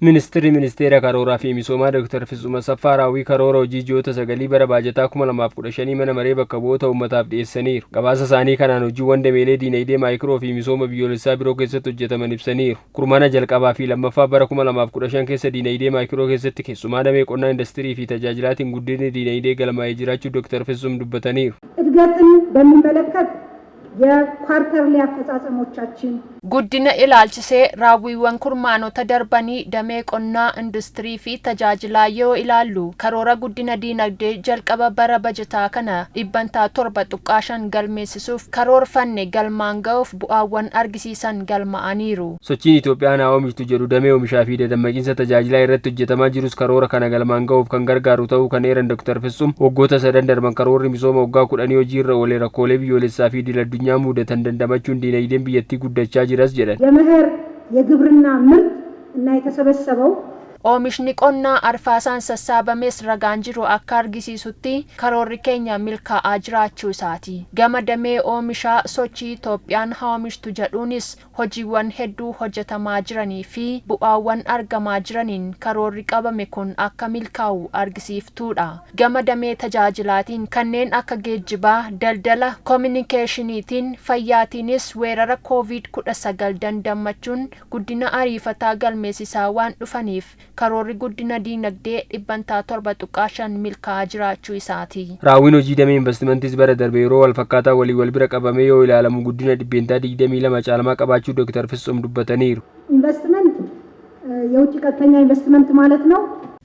Ministeera Karooraa fi Misoomaa Dr. Fitsum Asaffaa Raawwii Karoora hojii ji'oota 9 bara baajataa 2015 mana maree bakka bu'oota uummataaf dhiyeessaniiru. Gabaasa isaanii kanaan hojiiwwan dameelee diinagdee maayikiroo fi misooma biyyoolessaa biroo keessatti hojjetaman ibsaniiru. Kurmaana jalqabaa fi lammaffaa bara 2015 keessa diinagdee maayikiroo keessatti keessumaa damee qonnaa industirii fi tajaajilaatiin guddinni diinagdee galmaa'ee jiraachuu Dr. Fitsum dubbataniiru. እድገትን በሚመለከት የኳርተርሊ አፈጻጸሞቻችን guddina ilaalchisee raawwiiwwan kurmaanota darbanii damee qonnaa industirii fi tajaajilaa yoo ilaallu karoora guddina diinagdee jalqaba bara bajataa kana 7.5 galmeessisuuf karoorfanne galmaan ga'uuf bu'aawwan argisiisan galma'aniiru. Sochiin Itoophiyaan haa oomishtu jedhu damee oomishaa fi dadammaqiinsa tajaajilaa irratti hojjetamaa jirus karoora kana galmaan ga'uuf kan gargaaru ta'uu kan eeran Dr. Fitsum waggoota 3 darban karoorri misooma waggaa 10 hojiirra oolee rakkoolee biyyoolessaa fi idil-addunyaa mudatan dandamachuun diinagdeen biyyattii guddachaa የመኸር የግብርና ምርት እና የተሰበሰበው oomishni qonnaa arfaasaan sassaabames ragaan jiru akka argisiisutti karoorri keenya milkaa'aa jiraachuu isaati. Gama damee oomishaa sochii Itoophiyaan haa oomishtu jedhuunis hojiiwwan hedduu hojjetamaa jiranii fi bu'aawwan argamaa jiraniin karoorri qabame kun akka milkaa'u argisiiftuudha. Gama damee tajaajilaatiin kanneen akka geejjibaa, daldala, koominikeeshiniitiin, fayyaatiinis weerara COVID-19 dandamachuun guddina ariifataa galmeessisaa waan dhufaniif karoorri guddina diinagdee 7.5 milkaa'aa jiraachuu isaati. Raawwiin hojii damee investimentis bara darbe yeroo wal fakkaataa walii bira qabamee yoo ilaalamu guddina 22 caalmaa qabaachuu Dr. Fitsum dubbataniiru. ኢንቨስትመንት የውጭ ቀጥተኛ ኢንቨስትመንት ማለት ነው።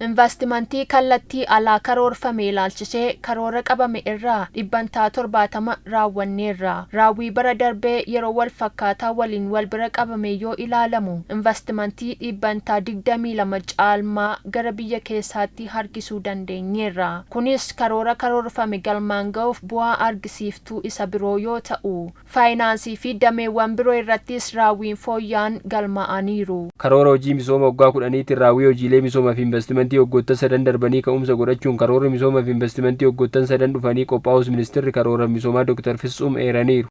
investimentii kallattii alaa karoorfame ilaalchisee karoora qabame irraa 770 raawwanneerra. Raawwii bara darbee yeroo wal fakkaataa waliin wal bira qabame yoo ilaalamu investimentii 22 caalmaa gara biyya keessaatti harkisuu dandeenyeerra. Kunis karoora karoorfame galmaan ga'uuf bu'aa argisiiftuu isa biroo yoo ta'u, faayinaansii fi dameewwan biroo irrattis raawwiin fooyyaan galmaa'aniiru. Karoora hojii misooma waggaa 10tiin raawwii hojiilee misoomaa fi investimentii waggoottan 3 darbanii ka'umsa godhachuun karoorri misoomaa fi investimentii waggoottan 3 dhufanii qophaa'us ministeerri karoora misoomaa Dr. Fitsum eeraniiru.